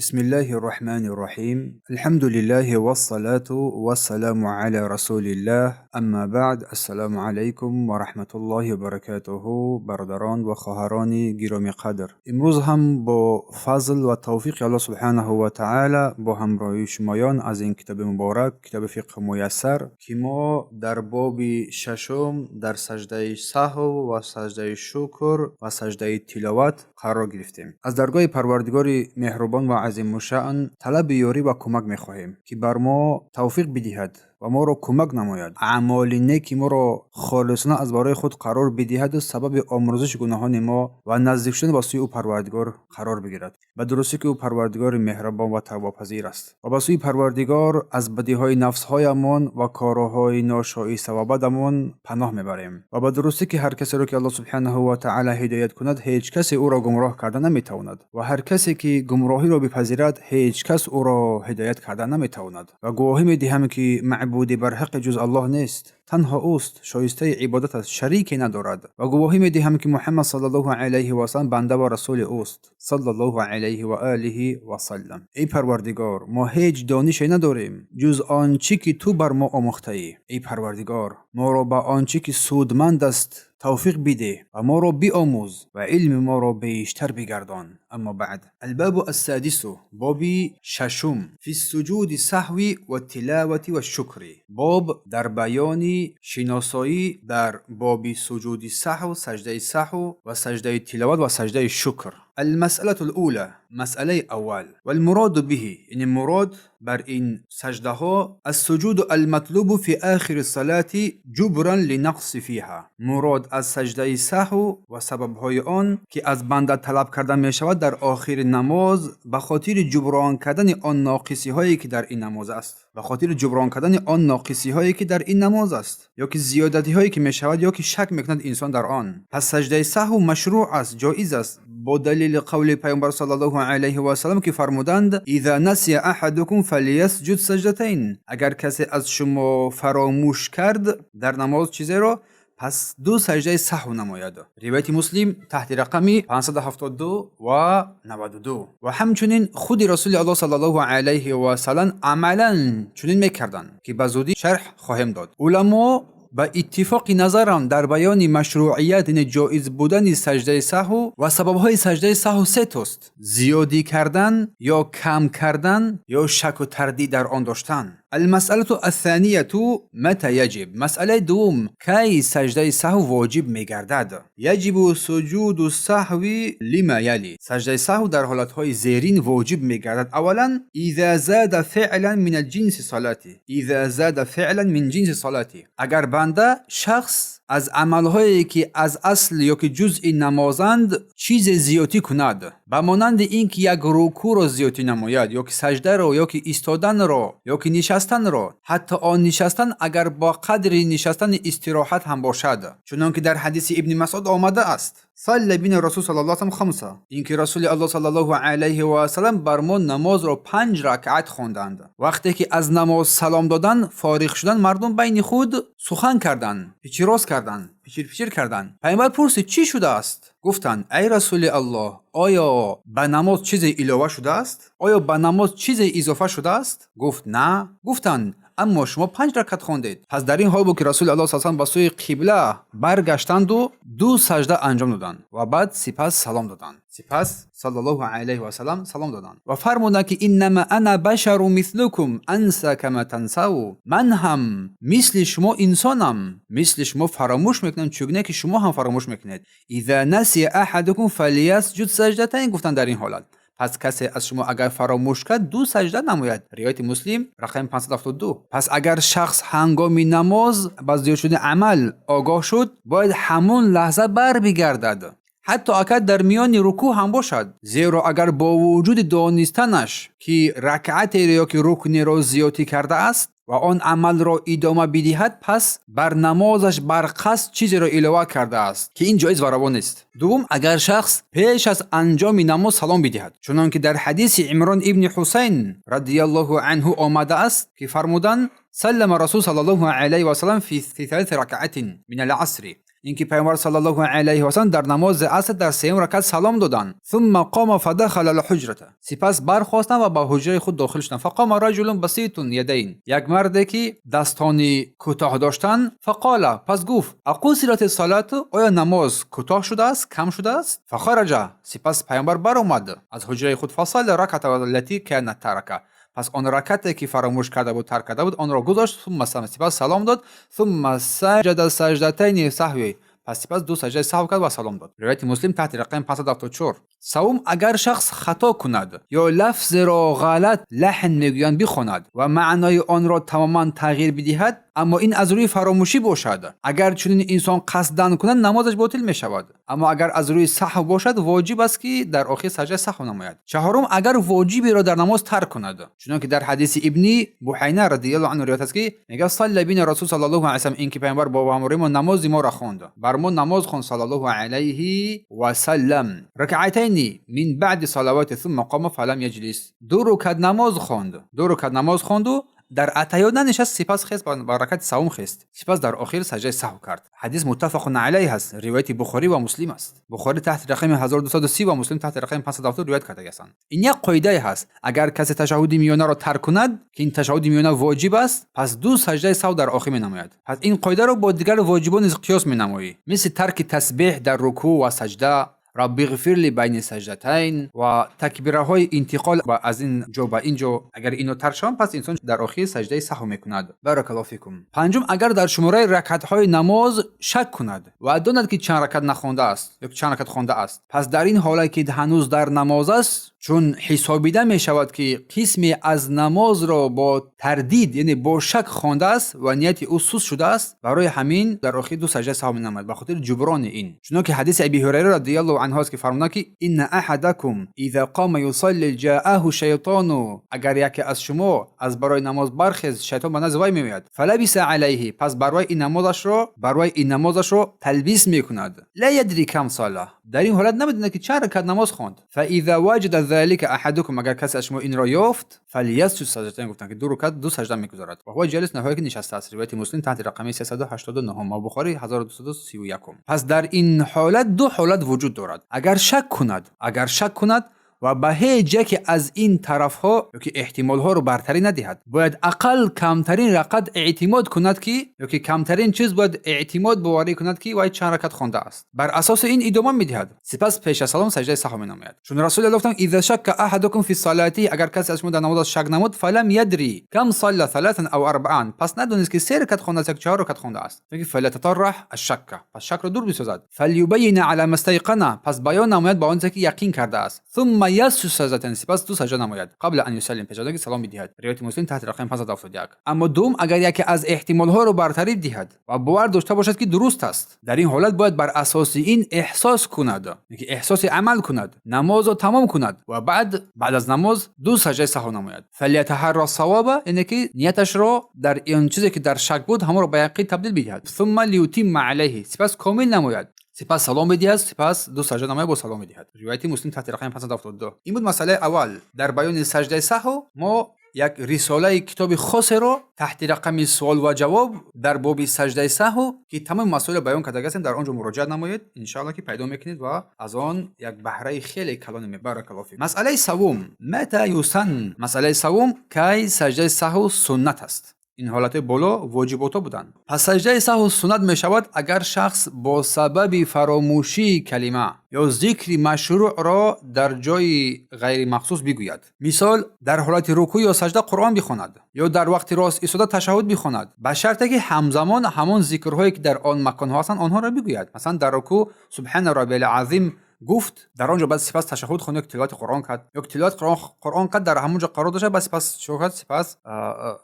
بسم الله الرحمن الرحیم. الحمد لله والصلاة والسلام علی رسول الله. اما بعد، السلام علیکم و رحمت الله و برکاته. برادران و خواهران گرامی قدر، امروز هم با فضل و توفیق الله سبحانه و تعالی با همراهی شمایان از این کتاب مبارک، کتاب فقه میسر، که ما در باب ششم در سجده سهو و سجده شکر و سجده تلاوت قرار گرفتیم. از درگاه پروردگار مهربان و عظیم الشأن طلب یاری و کمک می‌خواهیم که بر ما توفیق بدهد و ما را کمک نماید، اعمال نیکی ما را خالصانه از برای خود قرار بدهد و سبب آمرزش گناهان ما و نزدیک شدن به سوی او پروردگار قرار بگیرد. به درستی که او پروردگار مهربان و تواب‌پذیر است و به سوی پروردگار از بدیهای نفس‌هایمان و کارهای ناشایسته و بدمان پناه میبریم و به درستی که هر کسی را که الله سبحانه و تعالی هدایت کند، هیچ کسی او را گمراه کرده نمیتواند و هر کسی که گمراهی را بپذیرد، هیچ کس او را هدایت کرده نمیتواند. و گواهی میدهم که معبودی بر حق جز الله نیست، تنها اوست، شایسته عبادت است، شریکی ندارد. و گواهی میدهم که محمد صلی الله علیه و سلم بنده و رسول اوست، صلی الله علیه و آله و سلم. ای پروردگار، ما هیچ دانشی نداریم جز آنچه که تو بر ما آموخته ای. ای پروردگار، ما را به آنچه که سودمند است توفیق بده و ما را بیاموز و علم ما را بیشتر بگردان. اما بعد، الباب السادس، باب ششم، فی السجود سهوی و تلاوت و شکر. باب در بیان شناسایی در باب سجود سهو، سجده سهو و سجده تلاوت و سجده شکر. المسألة الأولى، مسألة أول، والمراد به، إن مراد بر این سجده ها السجود المطلوب في آخر الصلاة جبرا لنقص فيها. مراد از سجده سهو و سبب های آن که از بنده طلب کردن می شود در آخر نماز به خاطر جبران کردن آن ناقصی هایی که در این نماز است، به خاطر جبران کردن آن ناقصی هایی که در این نماز است، یا که زیادتی هایی که می شود یا که شک میکند انسان در آن. پس سجده سهو مشروع است، جایز است، با دلیل قول پیامبر صلی الله علیه و سلم که فرمودند اذا نسی احدکم فلیسجد سجدتین. اگر کسی از شما فراموش کرد در نماز چیزی را، پس دو سجده سهو نماید. روایت مسلم تحت رقم 572 و 92. و همچنین خود رسول الله صلی الله علیه و سلم عملا چنین میکردند که به زودی شرح خواهیم داد. علما با اتفاق نظرم در بیان مشروعیت جایز بودن سجده سهو و سببهای سجده سهو سه توست: زیادی کردن یا کم کردن یا شک و تردید در آن داشتن. المسألة الثانية متى يجب. مسألة دوم، کی سجده سهو واجب میگردد؟ یجب سجود السهو لما یلی. سجده سهو در حالتهای زیرین واجب میگردد. اولا، اذا زاد فعلا من الجنس صلاتی. اذا زاد فعلا من جنس صلاتی، اگر بنده شخص از عملهایی که از اصل یا که جزء نمازند چیز زیادی کند، به مانند اینکه یک رکوع را زیادی نماید، یا که سجده را، یا که ایستادن را، یا که نشستن را، حتی آن نشستن اگر با قدر نشستن استراحت هم باشد، چنانکه در حدیث ابن مسعود آمده است صلی بنا رسول صلی الله علیه و خمسه، اینکه رسول الله صلی الله علیه و سلم بر ما نماز را 5 رکعت خواندند. وقتی که از نماز سلام دادن فارغ شدن، مردم بین خود سخن کردند، پیچ راست کردند، پیچیر کردند. پیامبر پرسید چی شده است؟ گفتند ای رسول الله، آیا به نماز چیزی علاوه شده است؟ آیا به نماز چیزی اضافه شده است؟ گفت نه. گفتند اما شما 5 رکعت خواندید. پس در این حال بود که رسول الله صلی الله علیه و سوی قبله برگشتند و 2 سجده انجام دادند و بعد سپس سلام دادند. سپس صلی الله علیه و سلم سلام دادند و فرمودند که انما انا بشر مثلکم انسى كما تنسوا. من هم مثل شما انسانم، مثل شما فراموش میکنم چگونه که شما هم فراموش میکنید. اذا نسی احدکم فلیسجد سجدتین. گفتند در این حالت پس کسی از شما اگر فراموش کرد 2 سجده نماید. روایت مسلم رقم 572. پس اگر شخص هنگام نماز با زیاد شدن عمل آگاه شد، باید همون لحظه بر بگردد، حتی اگر در میان رکوع هم باشد، زیرا اگر با وجود دانستنش که رکعت یا که رکن را زیادی کرده است و آن عمل را ادامه بدهد، پس بر نمازش بر قصد چیزی را علاوه کرده است که این جایز و روا نیست. دوم، اگر شخص پیش از انجام نماز سلام بدهد، چنانکه در حدیث عمران ابن حسین رضی الله عنه آمده است که فرمودند سلم رسول صلی الله علیه و سلم فی 3 رکعات من العصر. اینکه پیامبر صلی الله علیه و سلم در نماز عصر در سوم رکعت سلام دادند. ثم قام فدخل الحجره، سپس برخاستند و به حجره خود داخل شدند. فقام رجل بسيط یدین، یک مرد که دستانی کوتاه داشتند. فقال، پس گفت اقصرت الصلاه، آیا نماز کوتاه شده است، کم شده است؟ فخرج، سپس پیامبر برآمد از حجره خود. فصل رکعت التي كانت ترکه، پس آن رکعتی که فراموش کرده بود، ترک کرده بود، آن را گذاشت. ثم سپس سلام داد. ثم سجد سجدتین سهوی، پس سپس دو سجده سهو کرد و سلام داد. روایت مسلم تحت رقم 574. سوم، اگر شخص خطا کند یا لفظ را غلط لحن میگویند بخواند و معنای آن را تماما تغییر بدهد، اما این از روی فراموشی باشد، اگر چنین انسان قصدن کند نمازش باطل می شود. اما اگر از روی سهو باشد واجب است که در آخر سجده سهو نماید. چهارم، اگر واجبی را در نماز ترک کند، چنانکه در حدیث ابن بحینه رضی الله عنه روایت است که میگه صلی بین رسول صلی الله علیه و سلم، این که پیامبر با همراه ما نماز ما را خواند، بر ما نماز خواند صلی الله علیه و سلم، رکعتین من بعد صلوات ثم قام فلم یجلس، دو رکعت نماز خواند و در اتحیات ننشست، سپس خست با رکعت سوم خست، سپس در آخر سجده سهو کرد. حدیث متفق علیه است، روایت بخاری و مسلم است. بخاری تحت رقم 1230 و مسلم تحت رقم 570 روایت کرده است. این یک قاعده است، اگر کسی تشهد میانه را ترک کند که این تشهد میانه واجب است، پس دو سجده سهو در آخر نماید. پس این قاعده را با دیگر واجبان قیاس نمایی، مثل ترک تسبیح در رکوع و سجده، رب اغفر لی بین سجدتین و تکبیره های انتقال و از این جا به اینجا، اگر اینو ترک شوند پس انسان در آخر سجده سهو میکند. بارک الله فیکم. پنجم، اگر در شماره رکعت های نماز شک کند و داند که چند رکعت نخوانده است یا چند رکعت خوانده است، پس در این حالت که هنوز در نماز است، چون حسابیده می شود که قسمی از نماز را با تردید یعنی با شک خوانده است و نیت او سست شده است، برای همین در آخر دو سجده سهو نماید به خاطر جبران این. چنانکه حدیث ابی هریره رضی الله عنه است که فرمود که ان احدکم اذا قام یصلی جاءه شیطان، اگر یکی از شما از برای نماز برخیز، شیطان به نزد وی میآید. فلبس علیه، پس برای این نمازش را تلبیس میکند. لا یدری کم صلاه، در این حالت نمیدونه که چند رکعت نماز خواند. فاذا وجد ذلك احدکم، اگر کسی از شما این را یافت، فلیسجد سجدتین، گفتن که دو رکعت دو سجده میگذارد و هو جالس نهایی که نشسته است. روایت مسلم تحت رقم 389 و بخاری 1231. پس در این حالت دو حالت وجود دارد. اگر شک کند و به هیچ یک از این طرف ها که احتمال ها رو برتری ندهد، باید اقل کمترین رکعت اعتماد کند که کمترین چیز باید اعتماد بواری کند که وای چند رکعت خوانده است. بر اساس این ادامه میدهد. سپس پیش از سلام سجده سهو مینماید. چون رسول الله گفتند اذا شک احدکم فی صلاته، اگر کسی از شما در نماز شک نمود، فلم یدری کم صلى ثلاثا او اربعا، پس ندونست که سه رکعت خوانده است یا چهار رکعت خوانده است، میگه فلتطرح الشک، پس شک را دور بسازد. فلیبین علی ما استيقن، پس بیان نماید با آنچه که یقین کرده است. ثم یسجد سجدتین، سپس دو سجده نماید قبل ان یسلم، پیش از آنکه سلام بدهد. روایت مسلم تحت رقم 571. اما دوم، اگر یکی از احتمال ها رو برتری دهد و باور داشته باشد که درست است، در این حالت باید بر اساس این احساس کند، یعنی احساس عمل کند، نماز رو تمام کند و بعد از نماز دو سجده سهو نماید. فلیتحری الصواب، یعنی که نیتش را در این چیزی که در شک بود همون رو به یقین تبدیل بدهد. ثم لیتم علیه، سپس کامل نماید، سپس سلام بدهد، سپس دو سجده نماید با سلام بدهد. روایت مسلم تحت رقم 572. این بود مسئله اول. در بیان سجده سهو ما یک رساله کتاب خاص رو تحت رقم سوال و جواب در باب سجده سهو که تمام مسائل بیان کرده هستیم در آنجا مراجعه نمایید، ان شاء الله که پیدا میکنید و از آن یک بهره خیلی کلان میبارک الله فیک. مسئله سوم، متى یسن، مسئله سوم کی سجده سهو سنت است. این حالت بالا واجبات بودند. پس سجده سهو سنت می شود اگر شخص با سبب فراموشی کلمه یا ذکر مشروع را در جای غیر مخصوص بگوید. مثال در حالت رکوع یا سجده قرآن بخواند یا در وقت راست ایستاده تشهد بخواند، به شرطی که همزمان همان ذکرهایی که در آن مکان ها هستند آنها را بگوید. مثلا در رکوع سبحان ربی العظیم گفت، در آنجا بعد سپس تشهد خوند، تلاوت قرآن کرد یا تلاوت قرآن کرد در همونجا قرار داشت، بعد سپس شوکت، سپس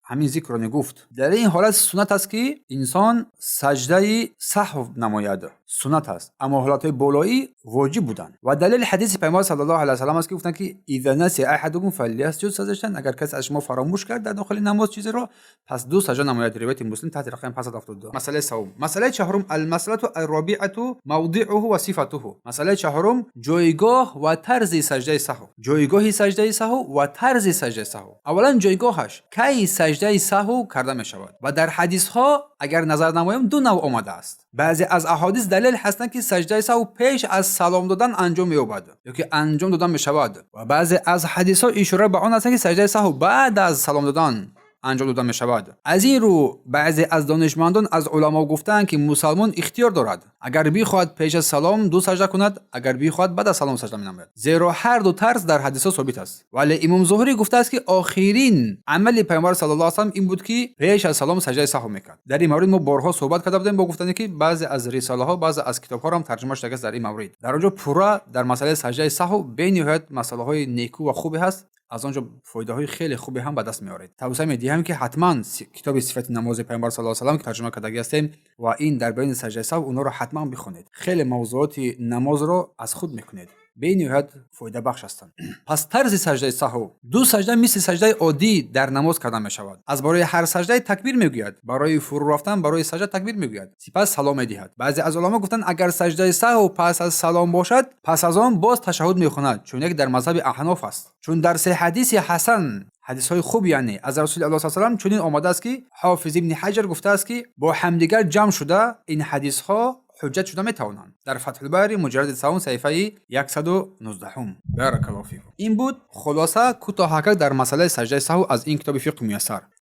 همین ذکر رو نگفت. در این حالت سنت است که انسان سجده سهو نماید، سنت است. اما حالت بالایی واجب بودند و دلیل حدیث پیامبر صلی الله علیه و سلم است که گفتند که اذا نسی احدکم فلیسجد سجدتین، اگر کسی از شما فراموش کرد در داخل نماز چیزی را، پس دو سجده نماید. روایت مسلم تحت رقم 572. مسئله سوم. مسئله چهارم، المسأله الرابعه موضعه و صفته. مسئله چهارم چهارم جایگاه و طرز سجده سهو. جایگاه سجده سهو و طرز سجده سهو. اولا جایگاهش کی سجده سهو کرده می شود و در حدیث ها اگر نظر نمایم دو نوع آمده است. بعضی از احادیث دلیل هستند که سجده سهو پیش از سلام دادن انجام می‌یابد یا که انجام دادن می شود و بعضی از حدیث ها اشاره به آن است که سجده سهو بعد از سلام دادن انجام داده می شود. از این رو بعضی از دانشمندان از علما گفتند که مسلمان اختیار دارد اگر بخواهد پیش از سلام دو سجده کند، اگر بخواهد بعد از سلام سجده می نماید، زیرا هر دو طرز در حدیث ثابت است. ولی امام زهری گفته است که آخرین عمل پیامبر صلی الله علیه و آله این بود که پیش از سلام سجده سهو میکرد. در این مورد ما بارها صحبت کرده بودیم با گفتن که بعضی از رساله ها، بعضی از کتاب ها هم ترجمه شده است در این مورد. در اونجا پورا در مسئله سجده سهو بنهایت مسئله های نیکو و خوبی هست. از آنجا فایده های خیلی خوبی هم به دست میارید. توصیه میدهم که حتما کتاب صفت نماز پیامبر صلی الله علیه و آله که ترجمه کرده هستیم و این در بین سجده سهو اونها رو حتما بخونید. خیلی موضوعات نماز رو از خود میکنید. به نهایت فایده بخش هستند. پس طرز سجده سهو، دو سجده مثل سجده عادی در نماز کرده می شود. از برای هر سجده تکبیر میگوید، برای فرو رفتن برای سجده تکبیر میگوید، سپس سلام میدهد. بعضی از علما گفتند اگر سجده سهو پس از سلام باشد، پس از آن باز تشهد میخواند، چون یک در مذهب احناف است. چون در سه حدیث حسن، حدیث های خوب یعنی از رسول الله صلی الله علیه و آله چنین آمده است که حافظ ابن حجر گفته است که با همدیگر جمع شده این حدیث ها حجت شده میتوانند. در فتح الباری مجلد 3 صفحه 119. بارک الله فیکم. این بود خلاصه کوتاهک در مسئله سجده سهو از این کتاب فقه میسر.